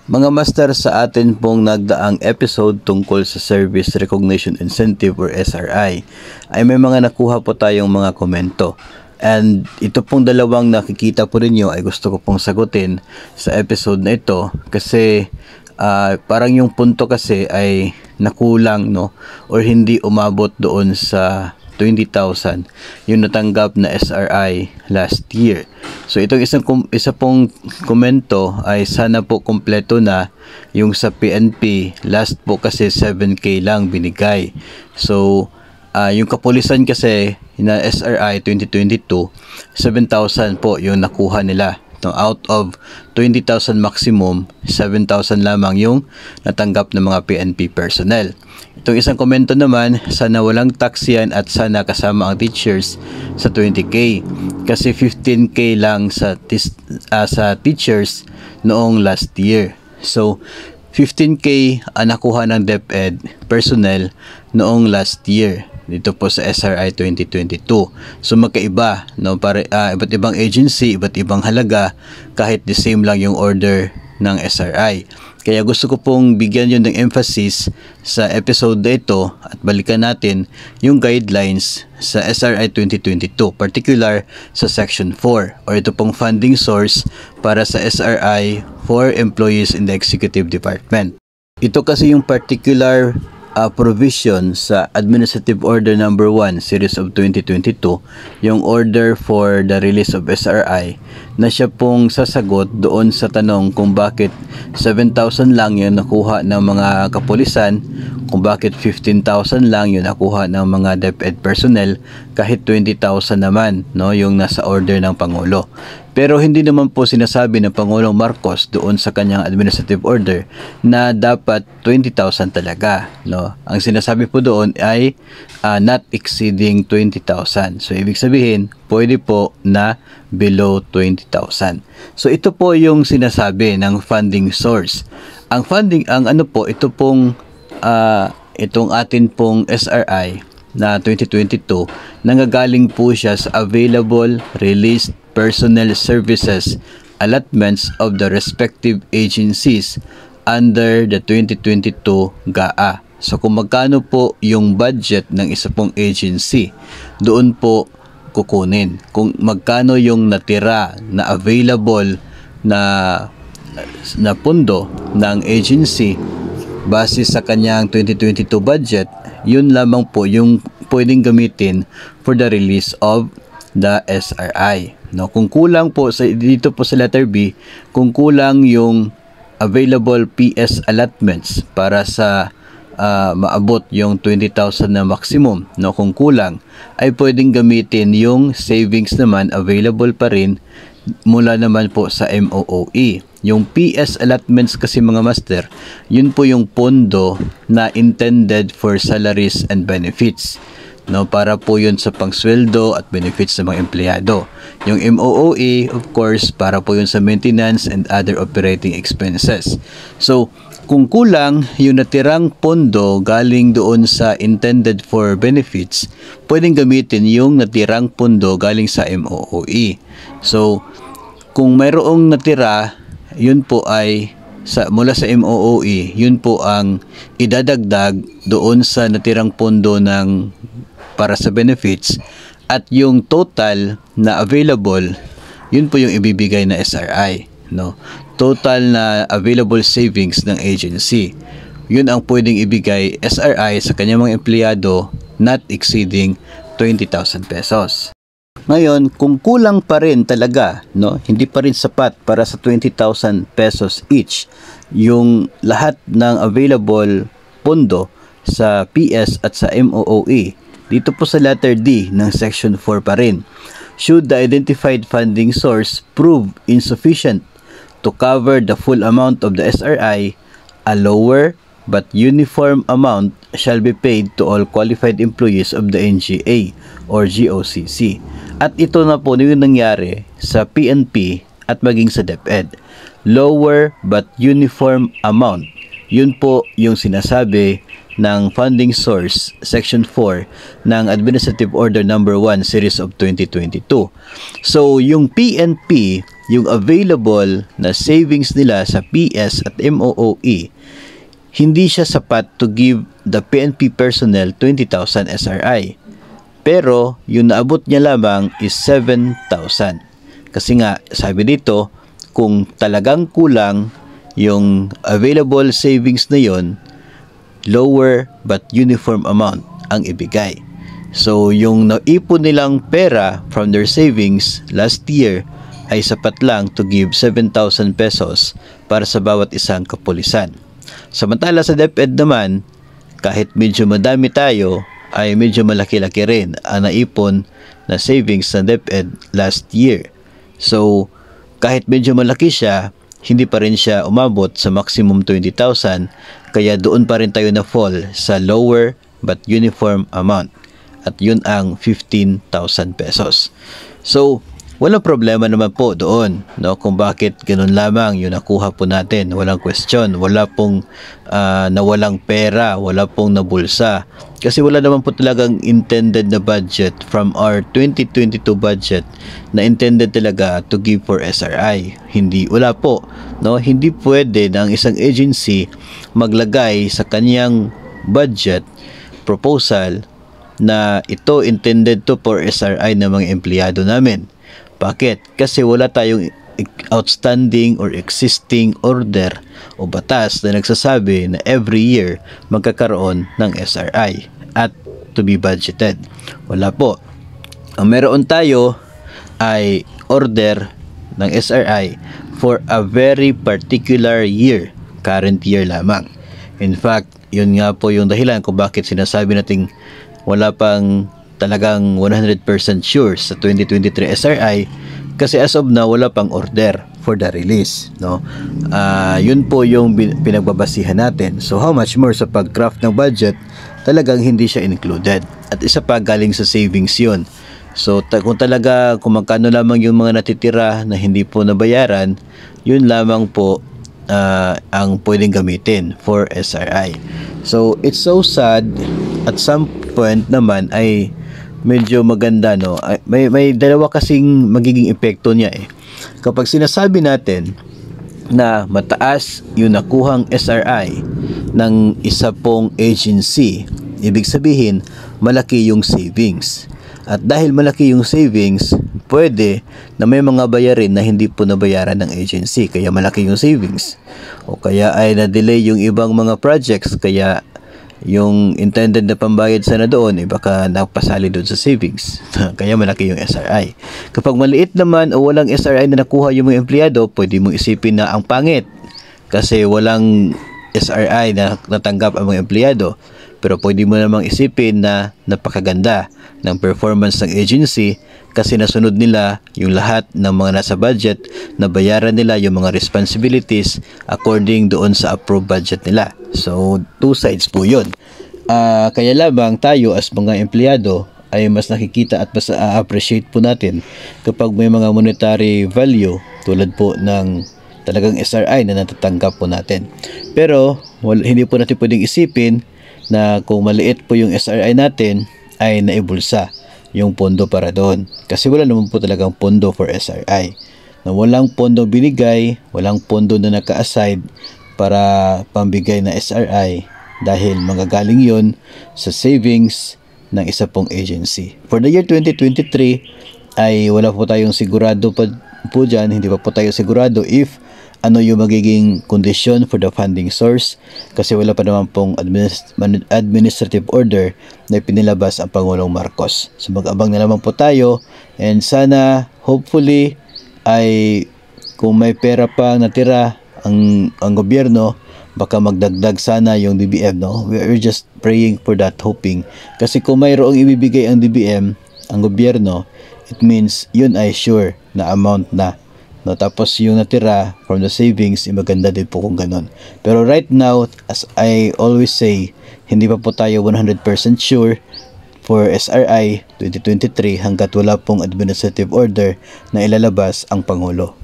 Mga master, sa atin pong nagdaang episode tungkol sa Service Recognition Incentive or SRI ay may mga nakuha po tayong mga komento. And ito pong dalawang nakikita po rin nyo ay gusto ko pong sagutin sa episode na ito kasi parang yung punto kasi ay nakulang, no, or hindi umabot doon sa 20,000 yung natanggap na SRI last year. So itong isa pong komento ay sana po kompleto na yung sa PNP. Last po kasi 7K lang binigay. So yung kapulisan kasi na SRI 2022, 7,000 po yung nakuha nila. No, out of 20,000 maximum, 7,000 lamang yung natanggap ng mga PNP personnel. Itong isang komento naman, sana walang tax yan at sana kasama ang teachers sa 20K kasi 15K lang sa teachers noong last year. So 15K ang nakuha ng DepEd personnel noong last year dito po sa SRI 2022. So magkaiba, no, para iba't ibang agency, iba't ibang halaga kahit the same lang yung order ng SRI. Kaya gusto ko pong bigyan yun ng emphasis sa episode na ito at balikan natin yung guidelines sa SRI 2022, particular sa Section 4 or ito pong funding source para sa SRI for employees in the Executive Department. Ito kasi yung particular provision sa Administrative Order Number 1 Series of 2022, yung order for the release of SRI, na siya pong sasagot doon sa tanong kung bakit 7,000 lang yung nakuha ng mga kapulisan, kung bakit 15,000 lang yung nakuha ng mga DepEd personnel kahit 20,000 naman, no, yung nasa order ng Pangulo. Pero hindi naman po sinasabi ng Pangulong Marcos doon sa kanyang administrative order na dapat 20,000 talaga, no. Ang sinasabi po doon ay not exceeding 20,000. So ibig sabihin, pwede po na below 20,000. So ito po yung sinasabi ng funding source. Ang funding, ito pong itong atin pong SRI na 2022, nanggagaling po siya sa available released personnel services allotments of the respective agencies under the 2022 GAA. So kung magkano po yung budget ng isa pong agency, doon po kukunin. Kung magkano yung natira na available na pondo ng agency base sa kanyang 2022 budget, yun lamang po yung pwedeng gamitin for the release of the SRI. No, kung kulang po dito po sa letter B, kung kulang yung available PS allotments para sa maabot yung 20,000 na maximum, no, kung kulang ay pwedeng gamitin yung savings naman available pa rin mula naman po sa MOOE. Yung PS allotments kasi mga master, yun po yung pondo na intended for salaries and benefits, no, para po yun sa pangsweldo at benefits ng mga empleyado. Yung MOOE, of course, para po yun sa maintenance and other operating expenses. So kung kulang yung natirang pondo galing doon sa intended for benefits, pwedeng gamitin yung natirang pondo galing sa MOOE. So kung mayroong natira, yun po ay mula sa MOOE, yun po ang idadagdag doon sa natirang pondo para sa benefits, at yung total na available, yun po yung ibibigay na SRI, no? Total na available savings ng agency, yun ang pwedeng ibigay SRI sa kanyang mga empleyado not exceeding 20,000 pesos. Ngayon, kung kulang pa rin talaga, no, hindi pa rin sapat para sa 20,000 pesos each yung lahat ng available pondo sa PS at sa MOOE, dito po sa letter D ng Section 4 pa rin, should the identified funding source prove insufficient to cover the full amount of the SRI, a lower but uniform amount shall be paid to all qualified employees of the NGA or GOCC. At ito na po yung nangyari sa PNP at maging sa DepEd. Lower but uniform amount. Yun po yung sinasabi ng funding source Section 4 ng Administrative Order Number 1 Series of 2022. So yung PNP, yung available na savings nila sa PS at MOOE, hindi siya sapat to give the PNP personnel 20,000 SRI. Pero yung naabot niya lamang is 7,000. Kasi nga, sabi dito, kung talagang kulang yung available savings na yon, lower but uniform amount ang ibigay. So, yung naipon nilang pera from their savings last year ay sapat lang to give 7,000 pesos para sa bawat isang kapulisan. Samantala sa DepEd naman, kahit medyo madami tayo, ay medyo malaki-laki rin ang naipon na savings ng DepEd last year. So, kahit medyo malaki siya, hindi pa rin siya umabot sa maximum 20,000, kaya doon pa rin tayo na fall sa lower but uniform amount. At yun ang 15,000 pesos. So, walang problema naman po doon, no? Kung bakit ganun lamang yung nakuha po natin. Walang question. Wala pong nawalang pera. Wala pong nabulsa. Kasi wala naman po talagang intended na budget from our 2022 budget na intended talaga to give for SRI. Wala po. No? Hindi pwede na ang isang agency maglagay sa kanyang budget proposal na ito intended to for SRI ng mga empleyado namin. Bakit? Kasi wala tayong outstanding or existing order o batas na nagsasabi na every year magkakaroon ng SRI at to be budgeted. Wala po. Ang meron tayo ay order ng SRI for a very particular year, current year lamang. In fact, yun nga po yung dahilan kung bakit sinasabi nating wala pang talagang 100% sure sa 2023 SRI kasi as of now wala pang order for the release, no? Yun po yung pinagbabasihan natin. So how much more sa pag-craft ng budget, talagang hindi siya included. At isa pa, galing sa savings yun. So kung magkano lamang yung mga natitira na hindi po nabayaran, yun lamang po ang pwedeng gamitin for SRI. So it's so sad. At some point naman ay medyo maganda, no? May dalawa kasing magiging epekto niya eh. Kapag sinasabi natin na mataas yung nakuhang SRI ng isa pong agency, ibig sabihin malaki yung savings. At dahil malaki yung savings, pwede na may mga bayarin na hindi po nabayaran ng agency, kaya malaki yung savings. O kaya ay na-delay yung ibang mga projects, kaya yung intended na pambayad sana doon, baka napasali doon sa savings. Kaya malaki yung SRI. Kapag maliit naman o walang SRI na nakuha yung mga empleyado, pwede mong isipin na ang pangit. Kasi walang SRI na natanggap ang mga empleyado. Pero pwede mo namang isipin na napakaganda ng performance ng agency kasi nasunod nila yung lahat ng mga nasa budget, na bayaran nila yung mga responsibilities according doon sa approved budget nila. So, two sides po yun. Kaya lamang tayo as mga empleyado ay mas nakikita at mas appreciate po natin kapag may mga monetary value tulad po ng talagang SRI na natatanggap po natin. Pero, hindi po natin pwedeng isipin na kung maliit po yung SRI natin ay naibulsa yung pondo para doon. Kasi wala naman po talagang pondo for SRI. Na walang pondo binigay, walang pondo na naka-aside para pambigay na SRI dahil magagaling yon sa savings ng isa pong agency. For the year 2023 ay wala po tayong sigurado po dyan, hindi pa po tayo sigurado if ano yung magiging kondisyon for the funding source kasi wala pa naman pong administrative order na pinilabas ang Pangulong Marcos. So mag-abang na naman po tayo and sana hopefully ay kung may pera pa natira ang gobyerno, baka magdagdag sana yung DBM, no? We're just praying for that, hoping. Kasi kung mayroong ibibigay ang DBM, ang gobyerno, it means yun ay sure na amount na. No, tapos yung natira from the savings, maganda din po kung ganun. Pero right now, as I always say, hindi pa po tayo 100% sure for SRI 2023 hanggat wala pong administrative order na ilalabas ang Pangulo.